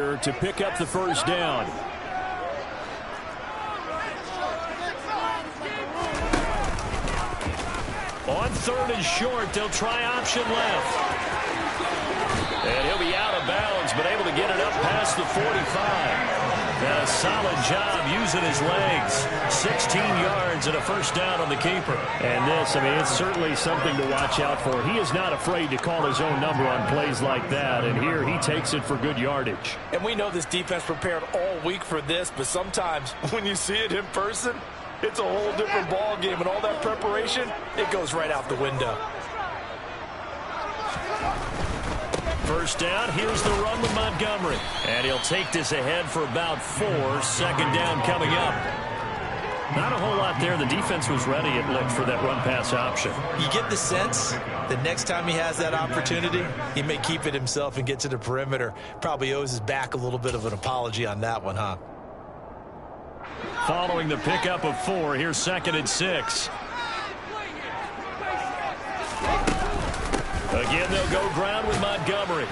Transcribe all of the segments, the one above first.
to pick up the first down. On third and short, they'll try option left. And he'll be out of bounds, but able to get it up past the 45. And a solid job using his legs. 16 yards and a first down on the keeper. And this, it's certainly something to watch out for. He is not afraid to call his own number on plays like that. And here he takes it for good yardage. And we know this defense prepared all week for this, but sometimes when you see it in person, it's a whole different ball game. And all that preparation, it goes right out the window. First down, here's the run with Montgomery. And he'll take this ahead for about 4. Second down coming up. Not a whole lot there. The defense was ready, it looked, for that run-pass option. You get the sense the next time he has that opportunity, he may keep it himself and get to the perimeter. Probably owes his back a little bit of an apology on that one, huh? Following the pickup of 4, here's 2nd and 6. Again, they'll go ground with Montgomery.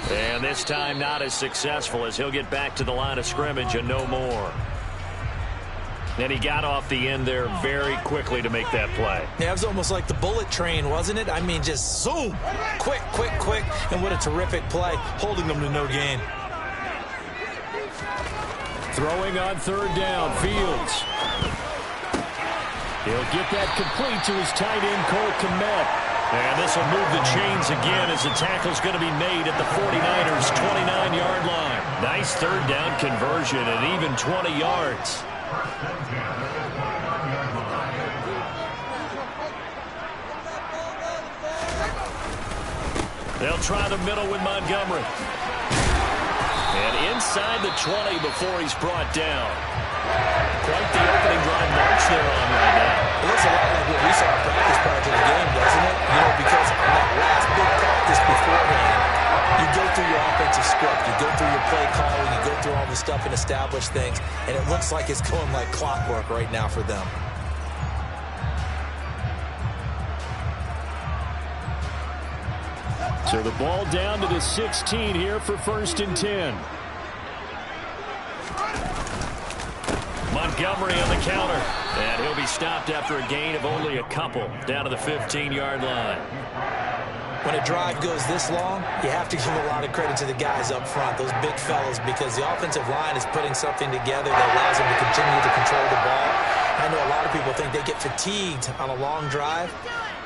And this time not as successful as he'll get back to the line of scrimmage and no more. And he got off the end there very quickly to make that play. Yeah, it was almost like the bullet train, wasn't it? Just zoom. Quick, quick, quick. And what a terrific play, holding them to no gain. Throwing on third down, Fields. He'll get that complete to his tight end, Cole Kmet. And this will move the chains again as the tackle's going to be made at the 49ers' 29-yard line. Nice third down conversion and even 20 yards. They'll try the middle with Montgomery. And inside the 20 before he's brought down. Quite the opening drive march they're on right now. It looks a lot like what we saw in practice prior to the game, doesn't it? Because on that last big practice beforehand, you go through your offensive script, you go through your play calling, you go through all the stuff and establish things, and it looks like it's going like clockwork right now for them. So the ball down to the 16 here for 1st and 10. Montgomery on the counter. And he'll be stopped after a gain of only a couple down to the 15-yard line. When a drive goes this long, you have to give a lot of credit to the guys up front, those big fellas, because the offensive line is putting something together that allows them to continue to control the ball. I know a lot of people think they get fatigued on a long drive.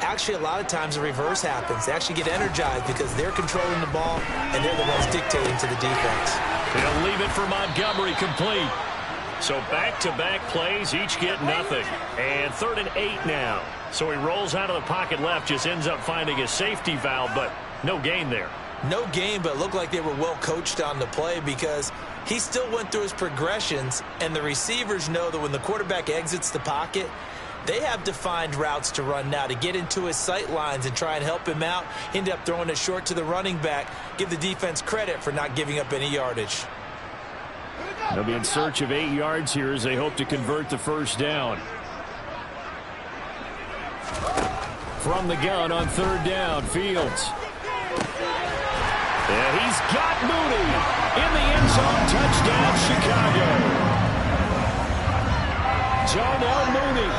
Actually, a lot of times the reverse happens. They actually get energized because they're controlling the ball and they're the ones dictating to the defense. He'll leave it for Montgomery complete. So back-to-back plays, each get nothing. And 3rd and 8 now. So he rolls out of the pocket left, just ends up finding a safety valve, but no gain there. No gain, but it looked like they were well coached on the play because he still went through his progressions, and the receivers know that when the quarterback exits the pocket, they have defined routes to run now to get into his sight lines and try and help him out. End up throwing it short to the running back. Give the defense credit for not giving up any yardage. They'll be in search of 8 yards here as they hope to convert the first down. From the gun on 3rd down, Fields. Yeah, he's got Mooney in the end zone. Touchdown, Chicago. Darnell Mooney,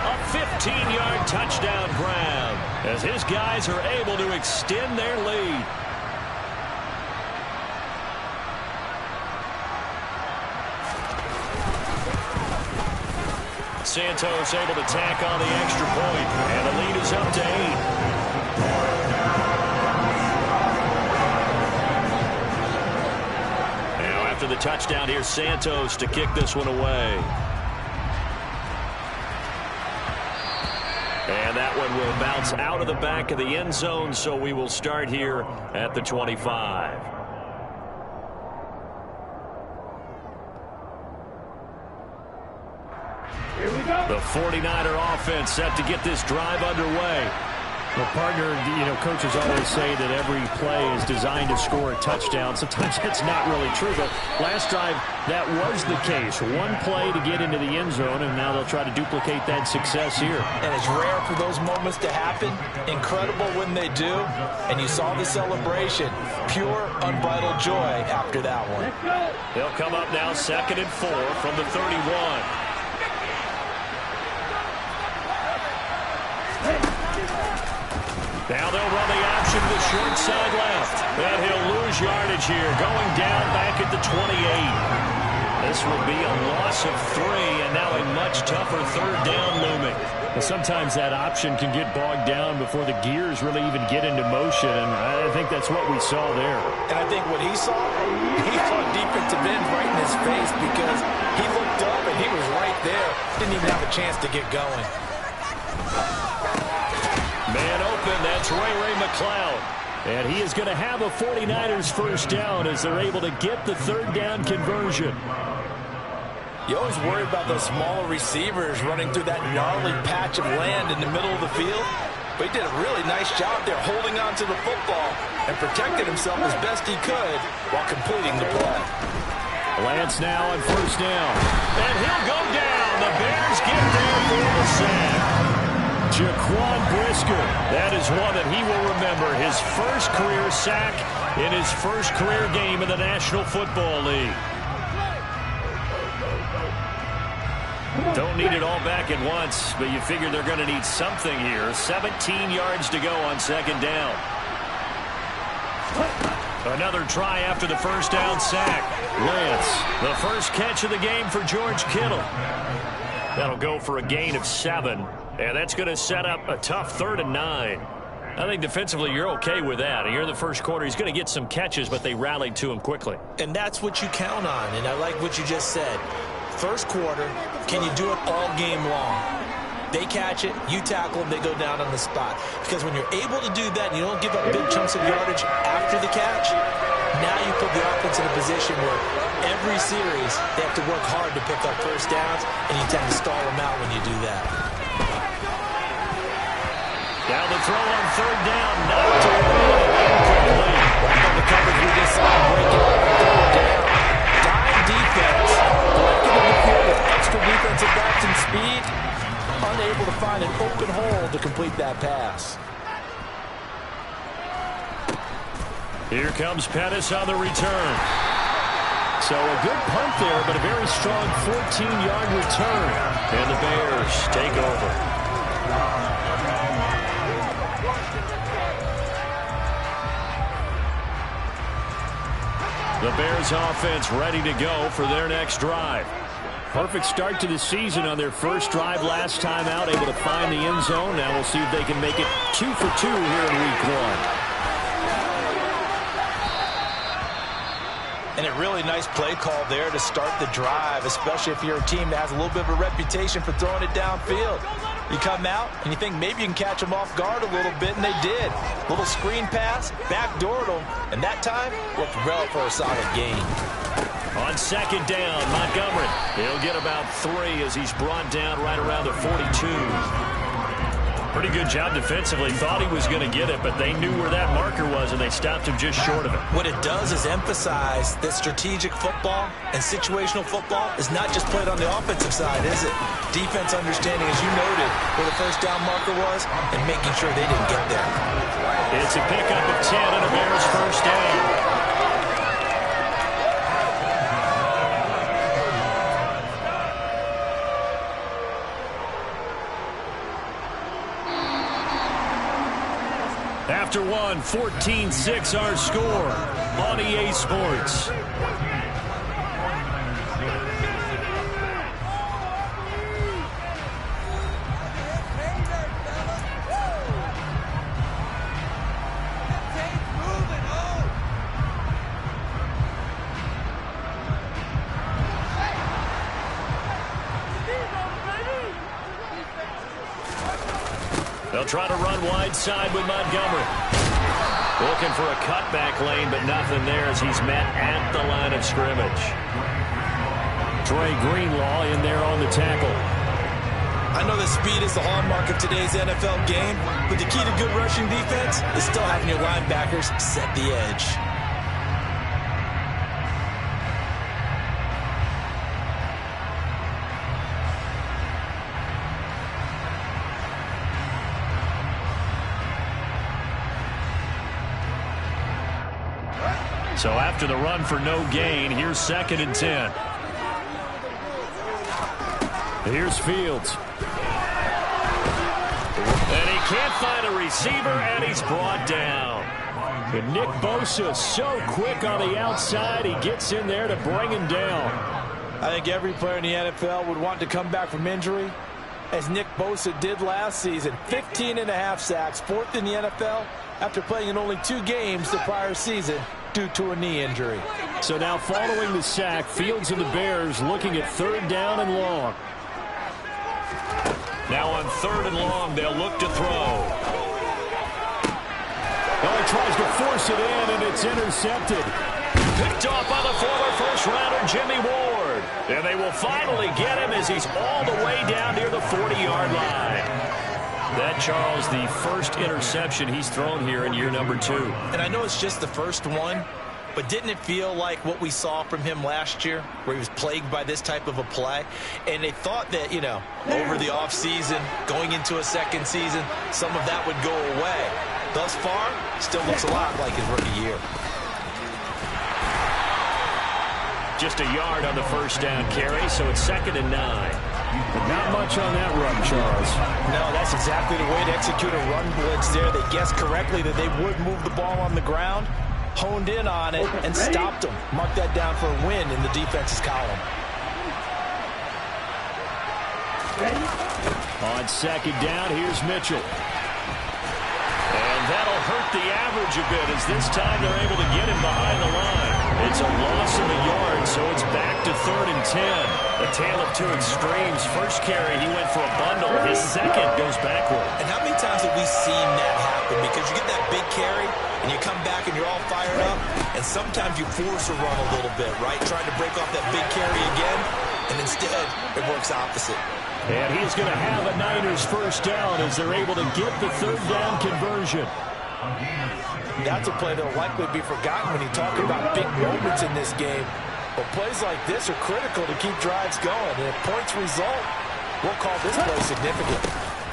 a 15-yard touchdown grab as his guys are able to extend their lead. Santos able to tack on the extra point, and the lead is up to 8. Now after the touchdown, here's Santos to kick this one away. And that one will bounce out of the back of the end zone, so we will start here at the 25. The 49er offense set to get this drive underway. Well, partner, coaches always say that every play is designed to score a touchdown. Sometimes that's not really true, but last drive, that was the case. One play to get into the end zone, and now they'll try to duplicate that success here. And it's rare for those moments to happen. Incredible when they do. And you saw the celebration. Pure, unbridled joy after that one. They'll come up now 2nd and 4 from the 31. Now they'll run the option to the short side left. And he'll lose yardage here, going down back at the 28. This will be a loss of 3, and now a much tougher 3rd down looming. Well, sometimes that option can get bogged down before the gears really even get into motion, and I think that's what we saw there. And I think what he saw defensive end right in his face because he looked up and he was right there. Didn't even have a chance to get going. Man open, that's Ray McCloud. And he is going to have a 49ers first down as they're able to get the 3rd down conversion. You always worry about those smaller receivers running through that gnarly patch of land in the middle of the field. But he did a really nice job there holding on to the football and protected himself as best he could while completing the play. Lance now on first down. And he'll go down. The Bears get there for the sack. Jaquan Brisker. That is one that he will remember. His first career sack in his first career game in the National Football League. Don't need it all back at once, but you figure they're going to need something here. 17 yards to go on 2nd down. Another try after the first down sack. Lance, the first catch of the game for George Kittle. That'll go for a gain of 7. And that's going to set up a tough 3rd and 9. I think defensively you're okay with that. And you're in the first quarter. He's going to get some catches, but they rallied to him quickly. And that's what you count on. And I like what you just said. First quarter, can you do it all game long? They catch it, you tackle them, they go down on the spot. Because when you're able to do that and you don't give up big chunks of yardage after the catch, now you put the offense in a position where every series they have to work hard to pick up first downs, and you tend to stall them out when you do that. Down the throw on 3rd down, knocked away, incomplete. Back on the coverage we just saw, break it, throw it down. Dime defense, collecting in the field with extra defensive backs and speed, unable to find an open hole to complete that pass. Here comes Pettis on the return. So a good punt there, but a very strong 14-yard return. And the Bears take over. The Bears offense ready to go for their next drive. Perfect start to the season on their first drive last time out, able to find the end zone. Now we'll see if they can make it 2 for 2 here in week 1. And a really nice play call there to start the drive, especially if you're a team that has a little bit of a reputation for throwing it downfield. You come out and you think maybe you can catch them off guard a little bit, and they did. Little screen pass, backdoored them, and that time looked well for a solid gain. On 2nd down, Montgomery. He'll get about 3 as he's brought down right around the 42. Pretty good job defensively. Thought he was going to get it, but they knew where that marker was, and they stopped him just short of it. What it does is emphasize that strategic football and situational football is not just played on the offensive side, is it? Defense understanding, as you noted, where the first down marker was and making sure they didn't get there. It's a pickup of 10 and a Bears first down. After one, 14-6 our score on EA Sports. They'll try to run wide side with Montgomery. Looking for a cutback lane, but nothing there as he's met at the line of scrimmage. Dre Greenlaw in there on the tackle. I know that speed is the hallmark of today's NFL game, but the key to good rushing defense is still having your linebackers set the edge. So after the run for no gain, here's 2nd and 10. Here's Fields. And he can't find a receiver, and he's brought down. And Nick Bosa so quick on the outside. He gets in there to bring him down. I think every player in the NFL would want to come back from injury, as Nick Bosa did last season. 15.5 sacks, 4th in the NFL, after playing in only 2 games the prior season due to a knee injury. So now following the sack, Fields and the Bears looking at 3rd down and long. Now on 3rd and long, they'll look to throw. Oh, he tries to force it in, and it's intercepted. Picked off by the former first-rounder Jimmy Ward. And they will finally get him as he's all the way down near the 40-yard line. That, Charles, the first interception he's thrown here in year number 2. And I know it's just the first one, but didn't it feel like what we saw from him last year, where he was plagued by this type of a play? And they thought that, you know, over the offseason, going into a second season, some of that would go away. Thus far, still looks a lot like his rookie year. Just a yard on the first down carry, so it's 2nd and 9. Not much on that run, Charles. No, that's exactly the way to execute a run blitz there. They guessed correctly that they would move the ball on the ground, honed in on it, and stopped them. Mark that down for a win in the defense's column. On 2nd down, here's Mitchell. And that'll hurt the average a bit, as this time they're able to get him behind the line. It's a loss of a yard, so it's back to 3rd and 10. A tale of 2 extremes. First carry, he went for a bundle. His second goes backward. And how many times have we seen that happen? Because you get that big carry, and you come back and you're all fired up, and sometimes you force a run a little bit, right? Trying to break off that big carry again, and instead it works opposite. And he's going to have a Niners first down as they're able to get the 3rd down conversion. That's a play that will likely be forgotten when you talk about big moments in this game. But plays like this are critical to keep drives going. And if points result, we'll call this play significant.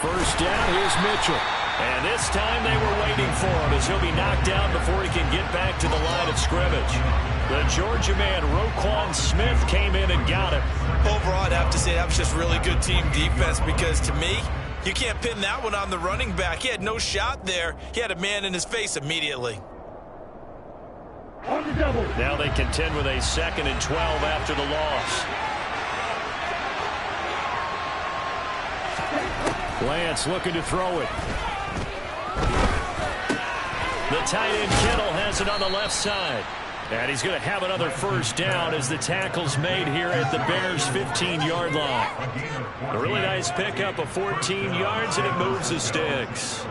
First down, here's Mitchell. And this time they were waiting for him, as he'll be knocked down before he can get back to the line of scrimmage. The Georgia man, Roquan Smith, came in and got him. Overall, I'd have to say that was just really good team defense, because to me, you can't pin that one on the running back. He had no shot there. He had a man in his face immediately. On the double. Now they contend with a 2nd and 12 after the loss. Lance looking to throw it. The tight end Kittle has it on the left side. And he's going to have another first down as the tackle's made here at the Bears' 15-yard line. A really nice pickup of 14 yards, and it moves the sticks.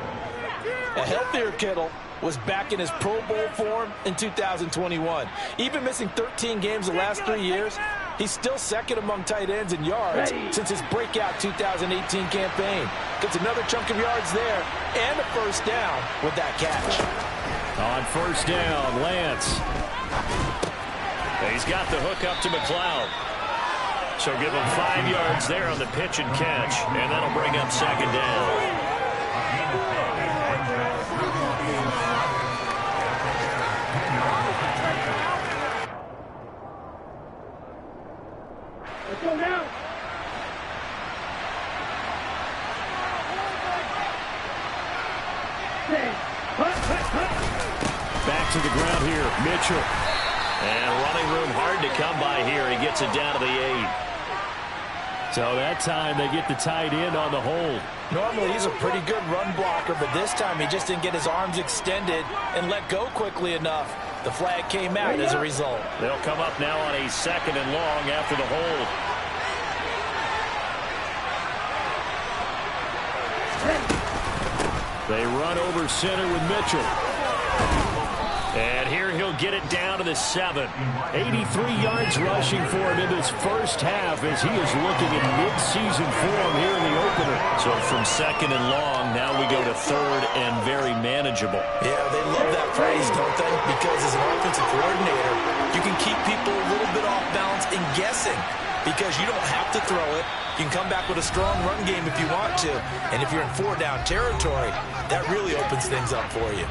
A healthier Kittle was back in his Pro Bowl form in 2021. Even missing 13 games the last 3 years, he's still 2nd among tight ends in yards since his breakout 2018 campaign. Gets another chunk of yards there and a first down with that catch. On first down, Lance. He's got the hook up to McLeod. So give him 5 yards there on the pitch and catch, and that'll bring up 2nd down. Let's go now. Back to the ground here, Mitchell. And running room hard to come by here. He gets it down to the 8. So that time they get the tight end on the hold. Normally he's a pretty good run blocker, but this time he just didn't get his arms extended and let go quickly enough. The flag came out as a result. They'll come up now on a 2nd and long after the hold. They run over center with Mitchell. And here he'll get it down to the 7. 83 yards rushing for him in this first half as he is looking in mid-season form here in the opener. So from second and long, now we go to third and very manageable. Yeah, they love that phrase, don't they? Because as an offensive coordinator, you can keep people a little bit off balance and guessing because you don't have to throw it. You can come back with a strong run game if you want to. And if you're in 4-down territory, that really opens things up for you.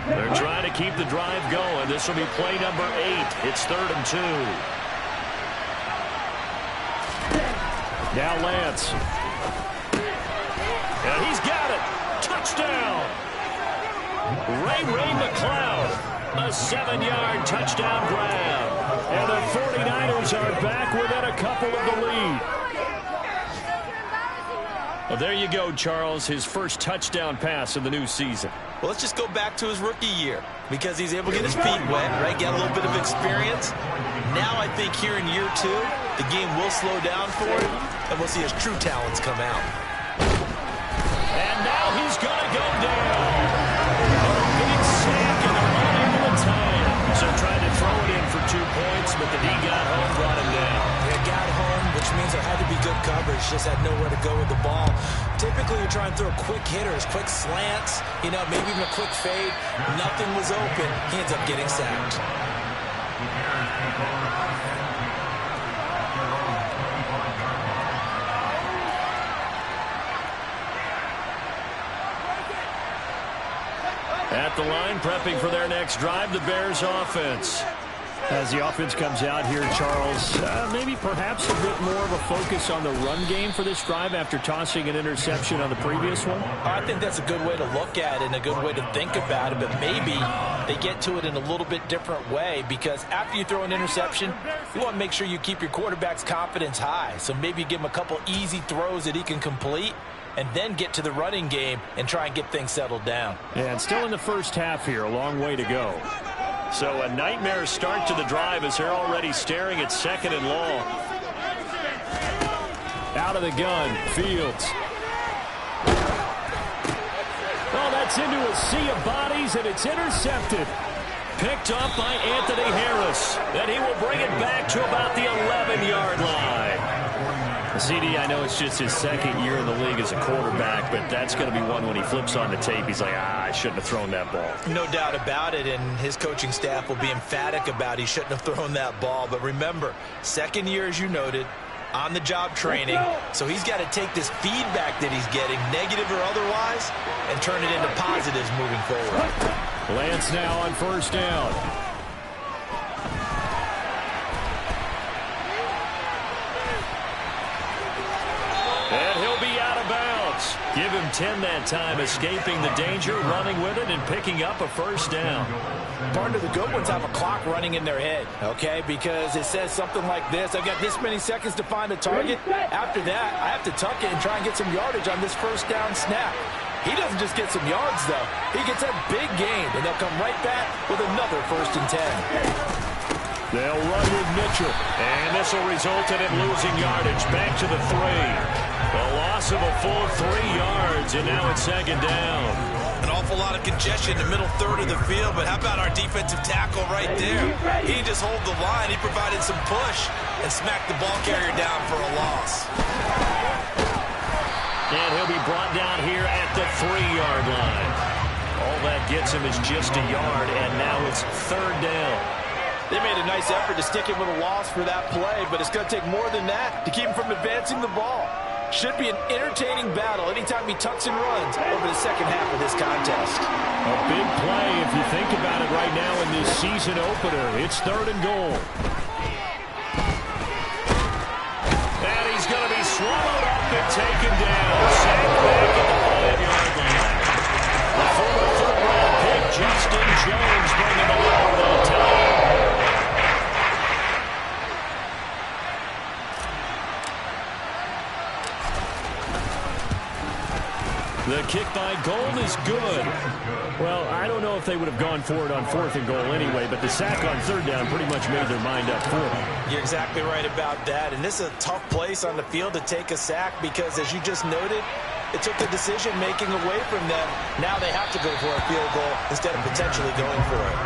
They're trying to keep the drive going. This will be play number 8. It's 3rd and 2. Now Lance. And he's got it. Touchdown. Ray McCloud. A 7-yard touchdown grab. And the 49ers are back within a couple of the lead. Well, there you go, Charles. His first touchdown pass of the new season. Well, let's just go back to his rookie year because he's able to get his feet wet, right? Get a little bit of experience. Now I think here in year 2, the game will slow down for him, and we'll see his true talents come out. And now he's going to go down. A big sack, and they're unable to tie it. So tried to throw it in for 2 points, but the D got home, brought him down. It got home, which means there had to be good coverage. Just had nowhere to go with the ball. Typically, you're trying to throw quick hitters, quick slants, maybe even a quick fade. Nothing was open. He ends up getting sacked. At the line, prepping for their next drive, the Bears offense. As the offense comes out here, Charles, maybe perhaps a bit more of a focus on the run game for this drive after tossing an interception on the previous one? I think that's a good way to look at it and a good way to think about it, but maybe they get to it in a little bit different way because after you throw an interception, you want to make sure you keep your quarterback's confidence high. So maybe give him a couple easy throws that he can complete and then get to the running game and try and get things settled down. Yeah, and still in the first half here, a long way to go. So a nightmare start to the drive as they're already staring at 2nd and long. Out of the gun, Fields. Oh, that's into a sea of bodies, and it's intercepted. Picked up by Anthony Harris. And he will bring it back to about the 11-yard line. CD, I know it's just his 2nd year in the league as a quarterback, but that's going to be one when he flips on the tape. He's like, I shouldn't have thrown that ball. No doubt about it, and his coaching staff will be emphatic about he shouldn't have thrown that ball. But remember, 2nd year, as you noted, on-the-job training, so he's got to take this feedback that he's getting, negative or otherwise, and turn it into positives moving forward. Lance now on 1st down. And he'll be out of bounds. Give him 10 that time, escaping the danger, running with it, and picking up a 1st down. Partner, the good ones have a clock running in their head, okay? Because it says something like this. I've got this many seconds to find a target. After that, I have to tuck it and try and get some yardage on this 1st down snap. He doesn't just get some yards, though. He gets a big gain, and they'll come right back with another 1st and 10. They'll run with Mitchell. And this will result in him losing yardage. Back to the 3. A loss of a full 3 yards, and now it's 2nd down. An awful lot of congestion in the middle 3rd of the field, but how about our defensive tackle right there? He just hold the line. He provided some push and smacked the ball carrier down for a loss. And he'll be brought down here at the 3-yard line. All that gets him is just a yard, and now it's 3rd down. They made a nice effort to stick him with a loss for that play, but it's going to take more than that to keep him from advancing the ball. Should be an entertaining battle anytime he tucks and runs over the 2nd half of this contest. A big play if you think about it right now in this season opener. It's 3rd and goal. And he's going to be swallowed up and taken down. Sacked back at the 5-yard line. The former 3rd-round pick, Justin Jones, bringing the ball that time. The kick by Gold is good. Well, I don't know if they would have gone for it on 4th and goal anyway, but the sack on 3rd down pretty much made their mind up for them. You're exactly right about that, and this is a tough place on the field to take a sack because, as you just noted, it took the decision-making away from them. Now they have to go for a field goal instead of potentially going for it.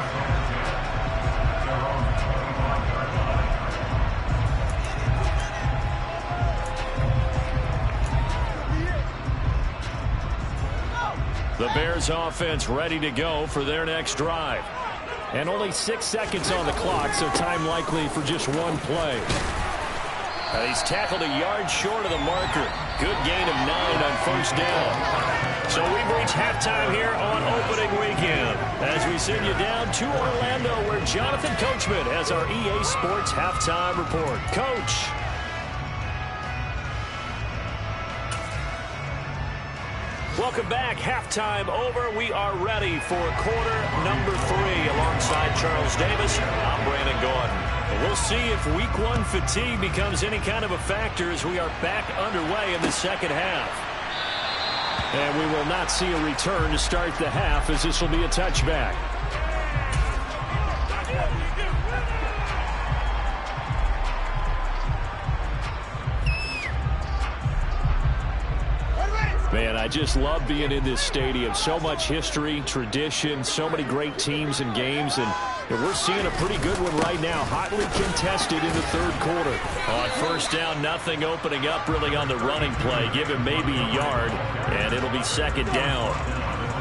The Bears offense ready to go for their next drive. And only 6 seconds on the clock, so time likely for just one play. He's tackled a yard short of the marker. Good gain of 9 on 1st down. So we've reached halftime here on opening weekend as we send you down to Orlando, where Jonathan Coachman has our EA Sports halftime report. Coach. Welcome back. Halftime over. We are ready for quarter number 3 alongside Charles Davis. I'm Brandon Gordon. We'll see if week 1 fatigue becomes any kind of a factor as we are back underway in the second half. And we will not see a return to start the half, as this will be a touchback. Man, I just love being in this stadium. So much history, tradition, so many great teams and games, and we're seeing a pretty good one right now. Hotly contested in the 3rd quarter. On 1st down, nothing opening up really on the running play. Give him maybe a yard, and it'll be 2nd down.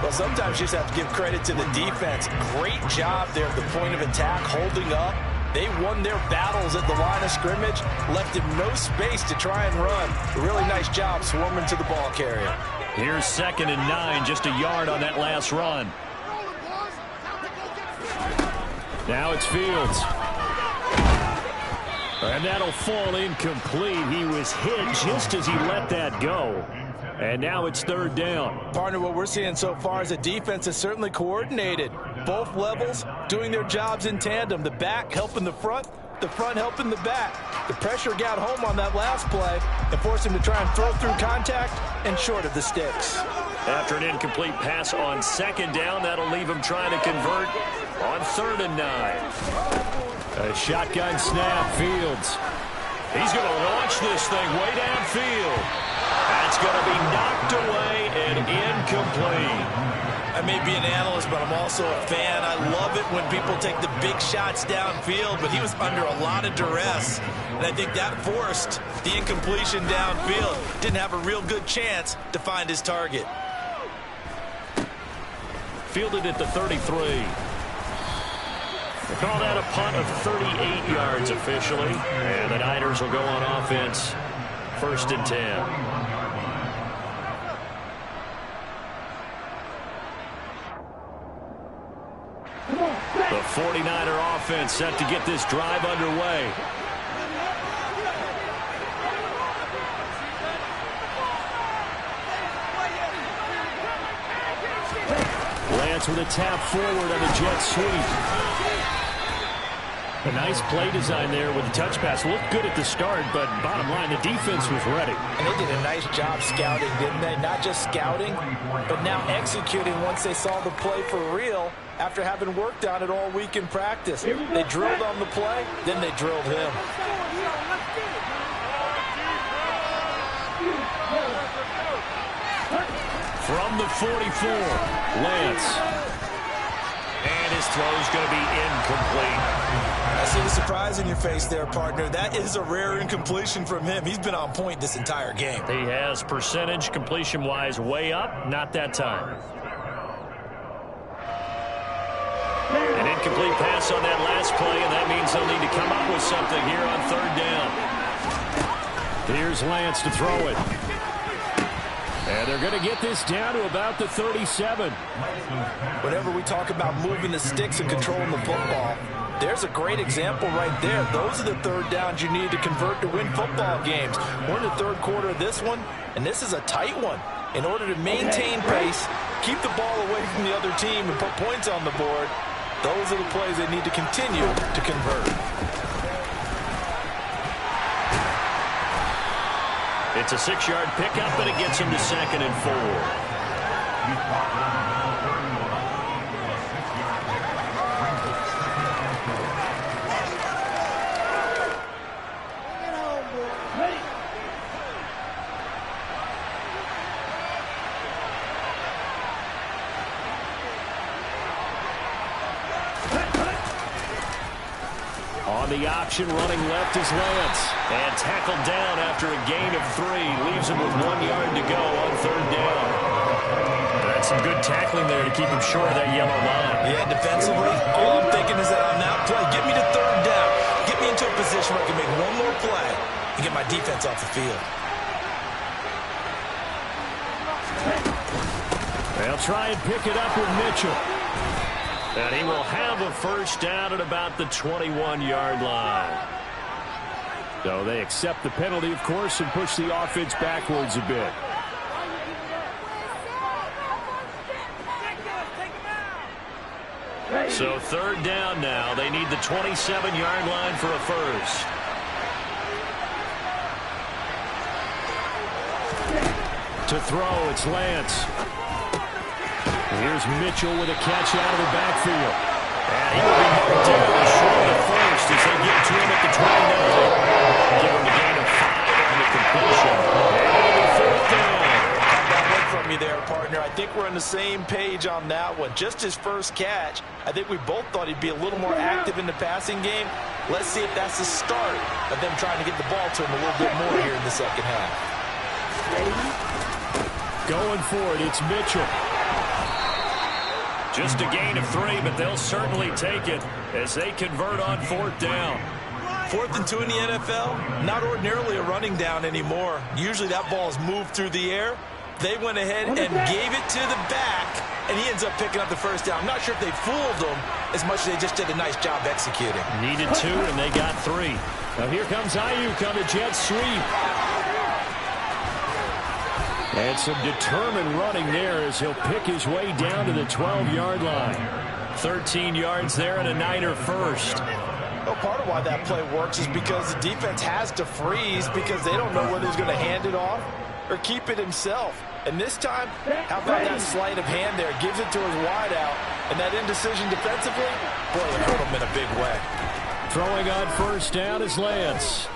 Well, sometimes you just have to give credit to the defense. Great job there at the point of attack, holding up. They won their battles at the line of scrimmage, left him no space to try and run. A really nice job swarming to the ball carrier. Here's 2nd and 9, just a yard on that last run. Now it's Fields. And that'll fall incomplete. He was hit just as he let that go. And now it's 3rd down. Partner, what we're seeing so far is the defense is certainly coordinated. Both levels doing their jobs in tandem. The back helping the front helping the back. The pressure got home on that last play and forced him to try and throw through contact and short of the sticks. After an incomplete pass on 2nd down, that'll leave him trying to convert on 3rd and 9. A shotgun snap, Fields. He's going to launch this thing way downfield. That's going to be knocked away and incomplete. I may be an analyst, but I'm also a fan. I love it when people take the big shots downfield, but he was under a lot of duress, and I think that forced the incompletion downfield. Didn't have a real good chance to find his target. Fielded at the 33. They call that a punt of 38 yards officially, and the Niners will go on offense 1st and 10. The 49er offense set to get this drive underway. Lance with a tap forward on the jet sweep. A nice play design there with the touch pass. Looked good at the start, but bottom line, the defense was ready. And they did a nice job scouting, didn't they? Not just scouting, but now executing once they saw the play for real after having worked on it all week in practice. They drilled on the play, then they drilled him. From the 44, Lance. And his throw is going to be incomplete. I see the surprise in your face there, partner. That is a rare incompletion from him. He's been on point this entire game. He has percentage completion-wise way up. Not that time. An incomplete pass on that last play, and that means they'll need to come up with something here on 3rd down. Here's Lance to throw it. And they're going to get this down to about the 37. Whenever we talk about moving the sticks and controlling the football, there's a great example right there. Those are the 3rd downs you need to convert to win football games. We're in the 3rd quarter of this one, and this is a tight one. In order to maintain pace, keep the ball away from the other team, and put points on the board, those are the plays they need to continue to convert. It's a 6-yard pickup, and it gets him to 2nd and 4. On the option, running left is Lance. And tackled down after a gain of 3. Leaves him with 1 yard to go on 3rd down. That's some good tackling there to keep him short of that yellow line. Yeah, defensively, all I'm thinking is that on that play, get me to 3rd down. Get me into a position where I can make one more play and get my defense off the field. They'll try and pick it up with Mitchell. And he will have a 1st down at about the 21-yard line. So they accept the penalty, of course, and push the offense backwards a bit. So 3rd down now. They need the 27-yard line for a 1st. To throw, it's Lance. Here's Mitchell with a catch out of the backfield. And he will be marked down short of the 1st as they get to him at the 29. Give him a gain of 5 on the completion. And 4th down. That one from you there, partner. I think we're on the same page on that one. Just his first catch. I think we both thought he'd be a little more active in the passing game. Let's see if that's the start of them trying to get the ball to him a little bit more here in the second half. Going for it, it's Mitchell. Just a gain of 3, but they'll certainly take it as they convert on 4th down. 4th and 2 in the NFL, not ordinarily a running down anymore. Usually that ball is moved through the air. They went ahead and gave it to the back, and he ends up picking up the 1st down. I'm not sure if they fooled him as much as they just did a nice job executing. Needed 2, and they got 3. Now here comes Ayuk on the jet sweep. And some determined running there as he'll pick his way down to the 12-yard line. 13 yards there and a Niner 1st. Well, part of why that play works is because the defense has to freeze because they don't know whether he's going to hand it off or keep it himself. And this time, how about that sleight of hand there? Gives it to his wideout. And that indecision defensively, boy, it hurt him in a big way. Throwing on 1st down is Lance.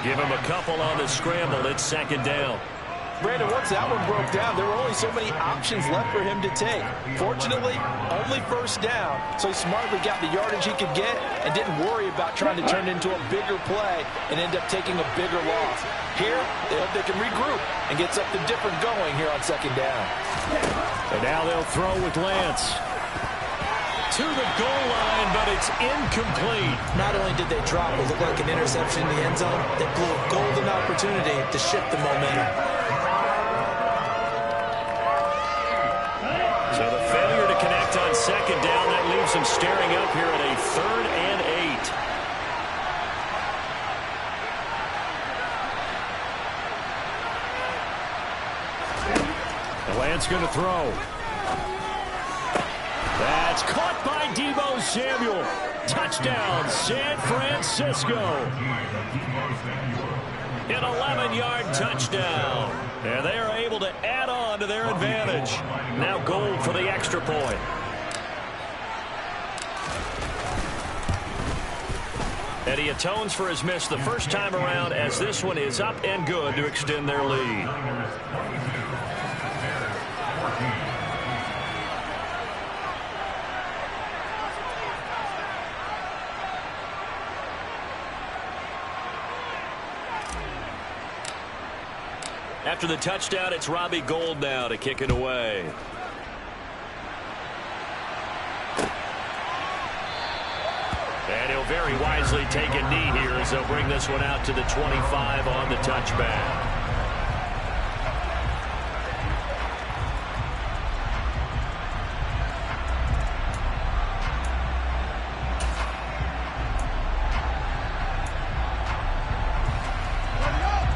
Give him a couple on the scramble. It's 2nd down. Brandon, once that one broke down, there were only so many options left for him to take. Fortunately, only 1st down, so he smartly got the yardage he could get and didn't worry about trying to turn it into a bigger play and end up taking a bigger loss. Here, they hope they can regroup and get something different going here on 2nd down. And now they'll throw with Lance. To the goal line, but it's incomplete. Not only did they drop what looked like an interception in the end zone, they blew a golden opportunity to shift the momentum. So the failure to connect on 2nd down, that leaves them staring up here at a 3rd and 8. Lance going to throw. That's caught by Deebo Samuel. Touchdown, San Francisco. An 11-yard touchdown. And they are able to add on to their advantage. Now Gold for the extra point. And he atones for his miss the first time around as this one is up and good to extend their lead. After the touchdown, it's Robbie Gould now to kick it away. And he'll very wisely take a knee here as they'll bring this one out to the 25 on the touchback.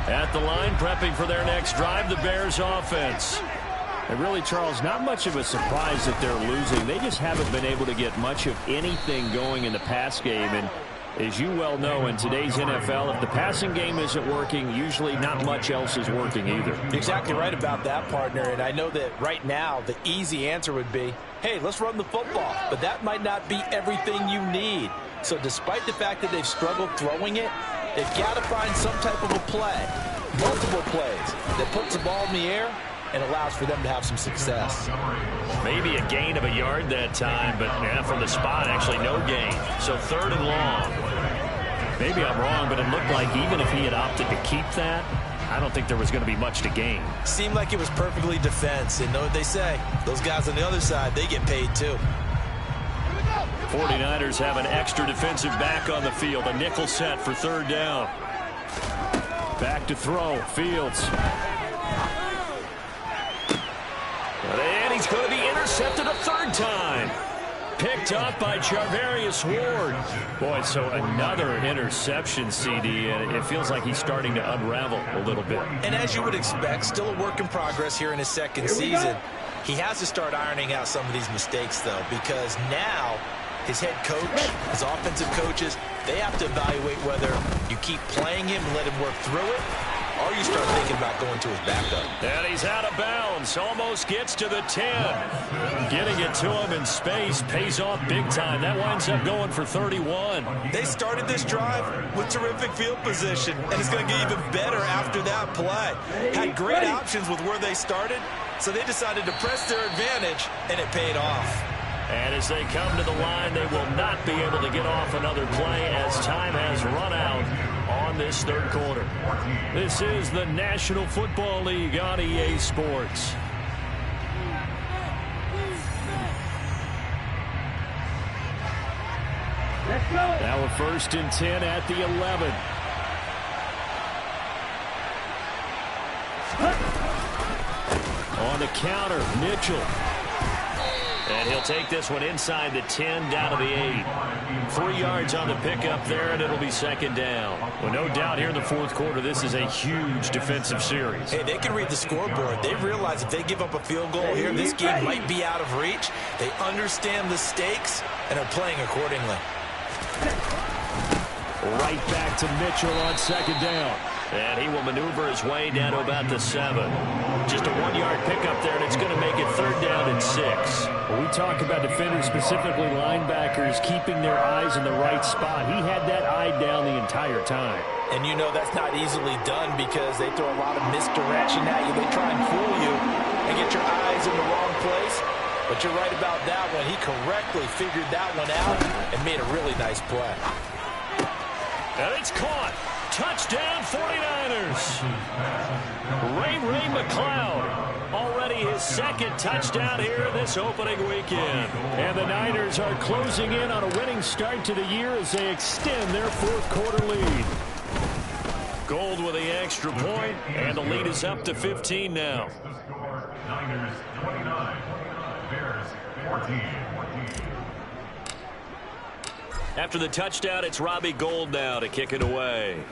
At the line, prepping for their next drive, the Bears offense. And really, Charles, not much of a surprise that they're losing. They just haven't been able to get much of anything going in the pass game. And As you well know, in today's NFL, if the passing game isn't working, usually not much else is working either. You're exactly right about that, partner. And I know that right now the easy answer would be, hey, let's run the football. But that might not be everything you need. So despite the fact that they've struggled throwing it, they've got to find some type of a play, multiple plays, that puts the ball in the air and allows for them to have some success. Maybe a gain of a yard that time, but from the spot, actually no gain. So 3rd and long. Maybe I'm wrong, but it looked like even if he had opted to keep that, I don't think there was going to be much to gain. Seemed like it was perfectly defense. And know what they say, those guys on the other side, they get paid too. 49ers have an extra defensive back on the field. A nickel set for 3rd down. Back to throw. Fields. And he's going to be intercepted a 3rd time. Picked up by Charvarius Ward. Boy, so another interception, CD, and it feels like he's starting to unravel a little bit. And as you would expect, still a work in progress here in his 2nd season. He has to start ironing out some of these mistakes, though, because now his head coach, his offensive coaches, they have to evaluate whether you keep playing him and let him work through it, or you start thinking about going to his backup. And he's out of bounds. Almost gets to the 10. Getting it to him in space pays off big time. That winds up going for 31. They started this drive with terrific field position, and it's going to get even better after that play. Had great options with where they started, so they decided to press their advantage, and it paid off. And as they come to the line, they will not be able to get off another play as time has run out on this 3rd quarter. This is the National Football League on EA Sports. Now a 1st and 10 at the 11. On the counter, Mitchell. And he'll take this one inside the 10, down to the 8. 3 yards on the pickup there, and it'll be 2nd down. Well, no doubt here in the 4th quarter, this is a huge defensive series. Hey, they can read the scoreboard. They realize if they give up a field goal here, this game might be out of reach. They understand the stakes and are playing accordingly. Right back to Mitchell on 2nd down. And he will maneuver his way down to about the 7. Just a 1-yard pickup there, and it's going to make it 3rd down and 6. When we talk about defenders, specifically linebackers, keeping their eyes in the right spot, he had that eye down the entire time. And you know that's not easily done because they throw a lot of misdirection at you. They try and fool you and get your eyes in the wrong place. But you're right about that one. He correctly figured that one out and made a really nice play. And it's caught. Touchdown 49ers. Ray McCloud, already his 2nd touchdown here this opening weekend. And the Niners are closing in on a winning start to the year as they extend their 4th quarter lead. Gold with the extra point, and the lead is up to 15 now. Niners 29, Bears 14. After the touchdown, it's Robbie Gould now to kick it away.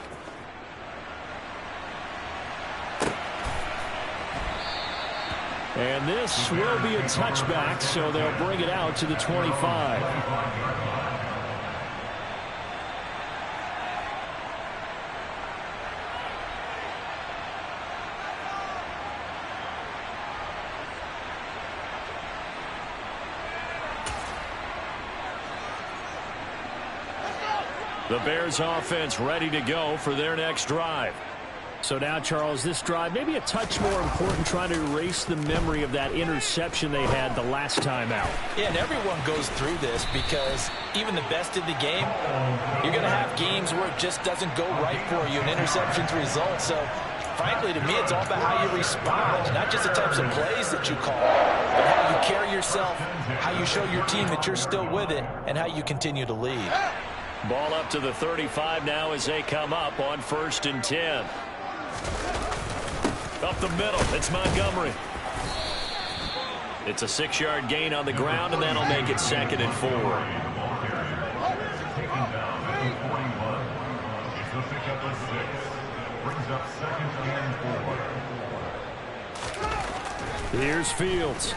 And this will be a touchback, so they'll bring it out to the 25. The Bears offense ready to go for their next drive. So now, Charles, this drive maybe a touch more important, trying to erase the memory of that interception they had the last time out. Yeah, and everyone goes through this because even the best in the game, you're going to have games where it just doesn't go right for you, and interceptions result. So, frankly, to me, it's all about how you respond, not just the types of plays that you call, but how you carry yourself, how you show your team that you're still with it, and how you continue to lead. Ball up to the 35 now as they come up on 1st and 10. Up the middle, it's Montgomery. It's a 6-yard gain on the ground, and that'll make it 2nd and 4. Here's Fields.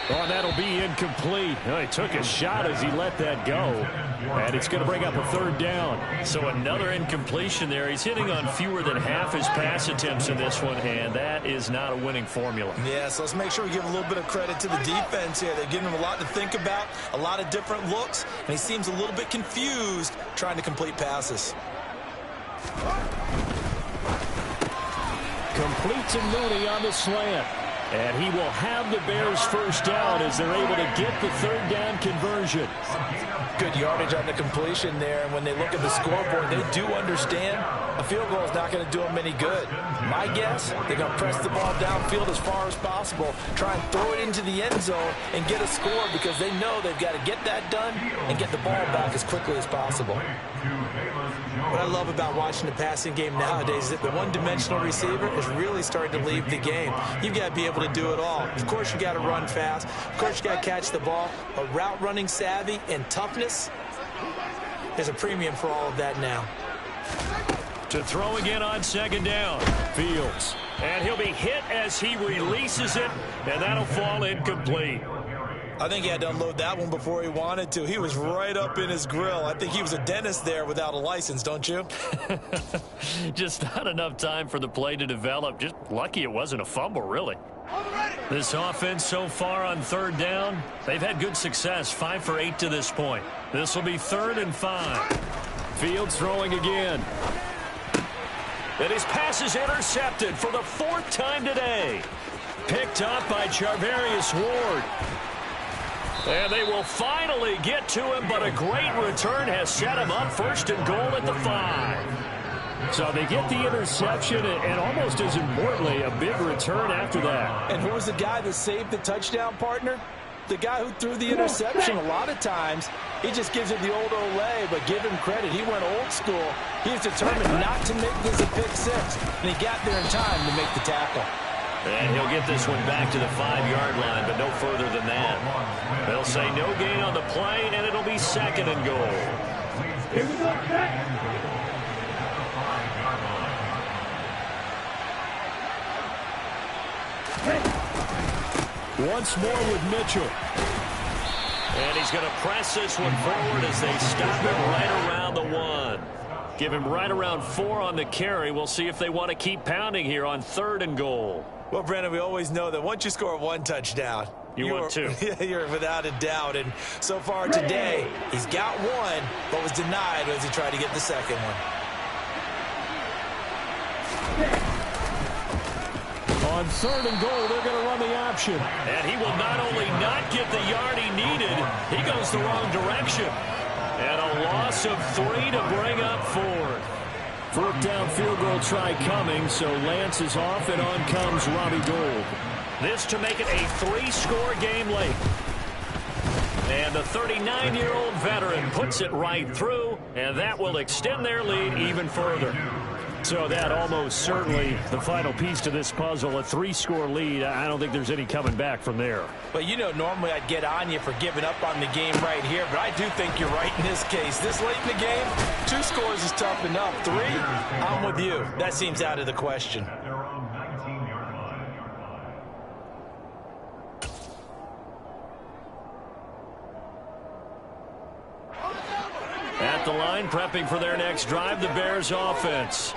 Oh, and that'll be incomplete. Oh, he took a shot as he let that go. And it's going to bring up a third down. So another incompletion there. He's hitting on fewer than half his pass attempts in this one, and that is not a winning formula. Yeah, so let's make sure we give a little bit of credit to the defense here. They're giving him a lot to think about, a lot of different looks, and he seems a little bit confused trying to complete passes. Complete to Mooney on the slant. And he will have the Bears first down as they're able to get the third down conversion. Good yardage on the completion there. And when they look at the scoreboard, they do understand a field goal is not going to do them any good. My guess, they're going to press the ball downfield as far as possible, try and throw it into the end zone and get a score because they know they've got to get that done and get the ball back as quickly as possible. What I love about watching the passing game nowadays is that the one-dimensional receiver is really starting to leave the game. You've got to be able to do it all. Of course, you got to run fast. Of course, you got to catch the ball. But route running savvy and toughness, there's a premium for all of that now. To throw again on second down. Fields. And he'll be hit as he releases it, and that'll fall incomplete. I think he had to unload that one before he wanted to. He was right up in his grill. I think he was a dentist there without a license, don't you? Just not enough time for the play to develop. Just lucky it wasn't a fumble, really. This offense so far on third down, they've had good success, 5 for 8 to this point. This will be 3rd and 5. Fields throwing again. And his pass is intercepted for the 4th time today. Picked up by Charvarius Ward. And they will finally get to him, but a great return has set him up 1st and goal at the 5. So they get the interception, and almost as importantly, a big return after that. And who was the guy that saved the touchdown, partner? The guy who threw the interception. A lot of times, he just gives it the old Olay, but give him credit. He went old school. He was determined not to make this a pick 6, and he got there in time to make the tackle. And he'll get this one back to the 5-yard line, but no further than that. They'll say no gain on the play, and it'll be 2nd and goal. Here we go. Once more with Mitchell. And he's going to press this one forward as they stop him right around the 1. Give him right around 4 on the carry. We'll see if they want to keep pounding here on 3rd and goal. Well, Brandon, we always know that once you score 1 touchdown, you want 2. You're without a doubt. And so far today, he's got 1, but was denied as he tried to get the 2nd one. On 3rd and goal, they're going to run the option. And he will not only not get the yard he needed, he goes the wrong direction. And a loss of 3 to bring up 4th. 4th down field goal try coming, so Lance is off, and on comes Robbie Gould. This to make it a 3-score game late. And the 39-year-old veteran puts it right through, and that will extend their lead even further. So that almost certainly the final piece to this puzzle, a 3-score lead. I don't think there's any coming back from there. Well, you know, normally I'd get on you for giving up on the game right here, but I do think you're right in this case. This late in the game, 2 scores is tough enough. 3, I'm with you. That seems out of the question. At the line, prepping for their next drive, the Bears offense.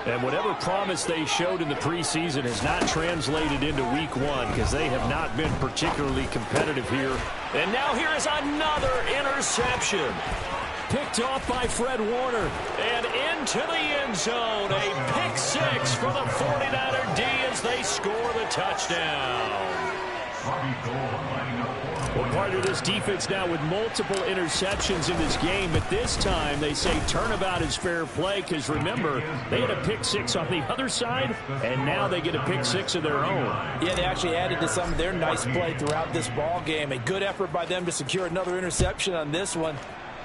And whatever promise they showed in the preseason has not translated into week 1 because they have not been particularly competitive here. And now here is another interception. Picked off by Fred Warner. And into the end zone. A pick 6 for the 49er D as they score the touchdown. Well, part of this defense now with multiple interceptions in this game, but this time they say turnabout is fair play because, remember, they had a pick 6 on the other side, and now they get a pick 6 of their own. Yeah, they actually added to some of their nice play throughout this ball game. A good effort by them to secure another interception on this one.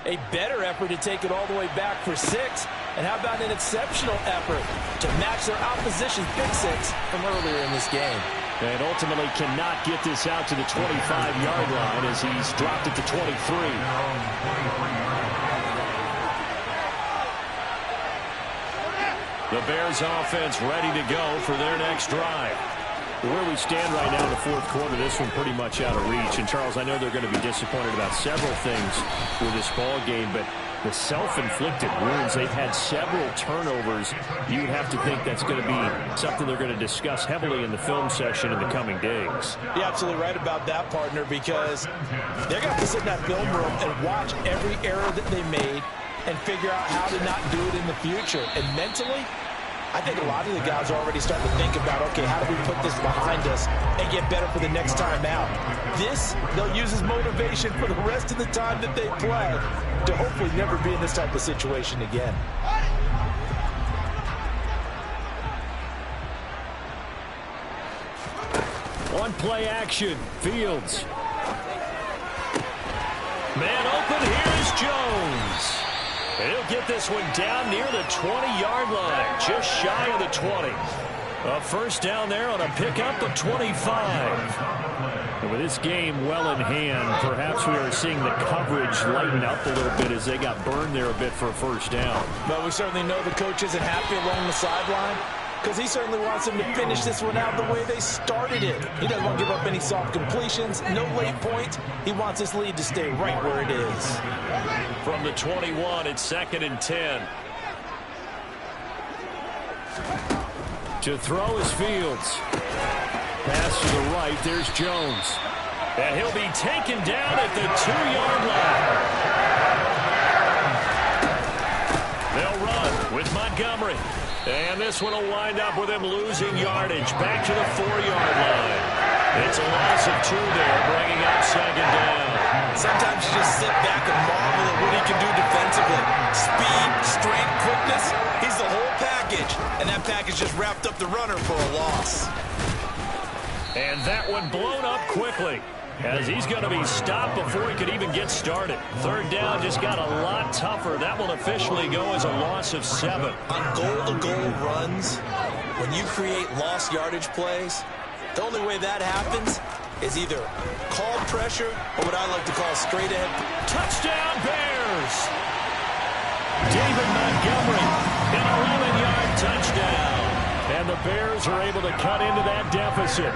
A better effort to take it all the way back for 6. And how about an exceptional effort to match their opposition's pick 6 from earlier in this game. And ultimately cannot get this out to the 25-yard line as he's dropped it to 23. The Bears offense ready to go for their next drive. Where we stand right now in the fourth quarter, this one pretty much out of reach. And, Charles, I know they're going to be disappointed about several things with this ball game, but the self-inflicted wounds, they've had several turnovers. You would have to think that's going to be something they're going to discuss heavily in the film session in the coming days. You're absolutely right about that, partner, because they're going to have to sit in that film room and watch every error that they made and figure out how to not do it in the future. And mentally, I think a lot of the guys are already starting to think about, okay, how do we put this behind us and get better for the next time out? This, they'll use as motivation for the rest of the time that they play to hopefully never be in this type of situation again. One play action, Fields. Man open, here's Jones. And he'll get this one down near the 20-yard line, just shy of the 20. A first down there on a pickup of 25. And with this game well in hand, perhaps we are seeing the coverage lighten up a little bit as they got burned there a bit for a first down. But we certainly know the coach isn't happy along the sideline, because he certainly wants them to finish this one out the way they started it. He doesn't want to give up any soft completions, no late points. He wants this lead to stay right where it is. From the 21, it's 2nd and 10. To throw is Fields. Pass to the right, there's Jones. And he'll be taken down at the 2-yard line. They'll run with Montgomery. And this one will wind up with him losing yardage back to the 4-yard line. It's a loss of 2 there, bringing up 2nd down. Sometimes you just sit back and marvel at what he can do defensively. Speed, strength, quickness, he's the whole package. And that package just wrapped up the runner for a loss. And that one blown up quickly, as he's going to be stopped before he could even get started. 3rd down just got a lot tougher. That will officially go as a loss of 7. On goal-to-goal runs, when you create lost yardage plays, the only way that happens is either called pressure or what I like to call straight ahead. Touchdown Bears! David Montgomery, an 11-yard touchdown. And the Bears are able to cut into that deficit.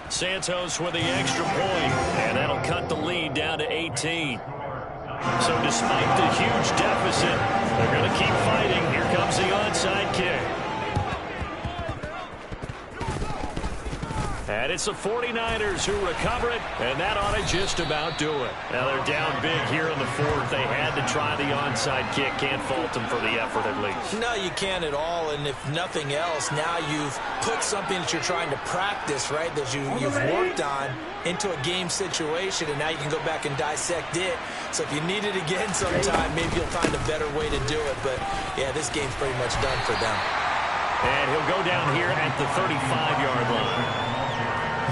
Santos with the extra point, and that'll cut the lead down to 18. So despite the huge deficit, they're going to keep fighting. Here comes the onside kick. And it's the 49ers who recover it, and that ought to just about do it. Now they're down big here in the 4th. They had to try the onside kick. Can't fault them for the effort at least. No, you can't at all, and if nothing else, now you've put something that you're trying to practice, right, that you've worked on into a game situation, and now you can go back and dissect it. So if you need it again sometime, maybe you'll find a better way to do it. But, yeah, this game's pretty much done for them. And he'll go down here at the 35-yard line.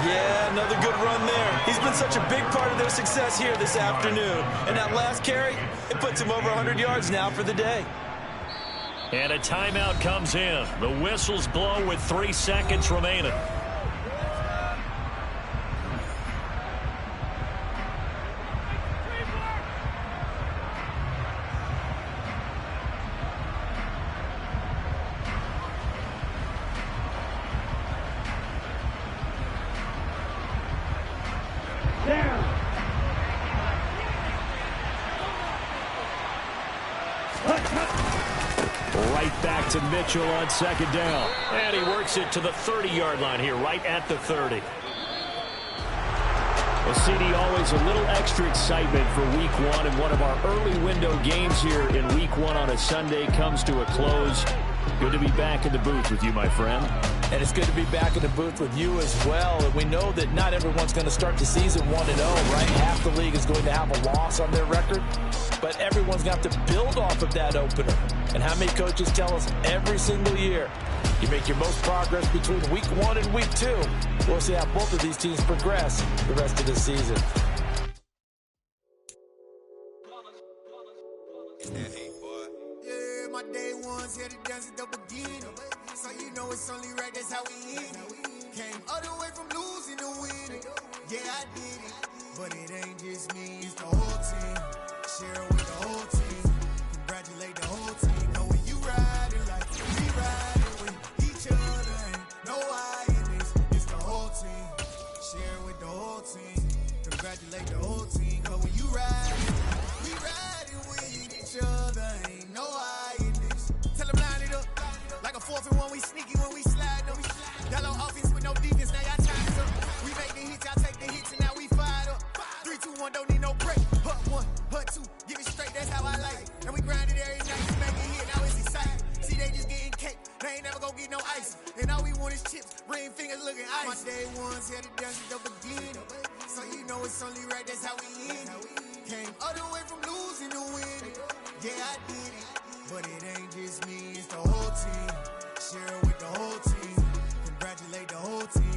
Yeah, another good run there. He's been such a big part of their success here this afternoon. And that last carry, it puts him over 100 yards now for the day. And a timeout comes in. The whistles blow with 3 seconds remaining. Right back to Mitchell on 2nd down. And he works it to the 30-yard line here, right at the 30. Well, CD, always a little extra excitement for Week 1, and one of our early window games here in Week 1 on a Sunday comes to a close. Good to be back in the booth with you, my friend. And it's good to be back in the booth with you as well. And we know that not everyone's going to start the season 1-0, right? Half the league is going to have a loss on their record. But everyone's going to have to build off of that opener. And how many coaches tell us every single year, you make your most progress between Week 1 and Week 2. We'll see how both of these teams progress the rest of the season. Yeah, my day ones here to dance at the beginning. So you know it's only right, that's how we end it. Came all the way from losing to winning. Yeah, I did it. But it ain't just me, it's the whole team. Share it with the whole team. Congratulate the whole team. Know when you riding like we riding with each other. Ain't no I in this. It's the whole team. Share it with the whole team. Congratulate the whole team. Know when you riding like we riding with each other. Ain't no I in this. Tell them line it up. Like a 4th and 1, we sneaky when we slide them. Got no offense with no defense, now y'all time is up. We make the hits, y'all take the hits, and now we fired up. 3, 2, 1, don't need no break. Hut 1, hut 2, give it straight, that's how I like it. And we grind it every night, just make it hit, now it's exciting. See, they just getting cake, they ain't never gonna get no ice. And all we want is chips, ring fingers looking ice. My day ones headed down to the beginning. So you know it's only right, that's how we end it. Came all the way from losing to winning. Yeah, I did it. But it ain't just me, it's the whole team. Share it with the whole team. Congratulate the whole team.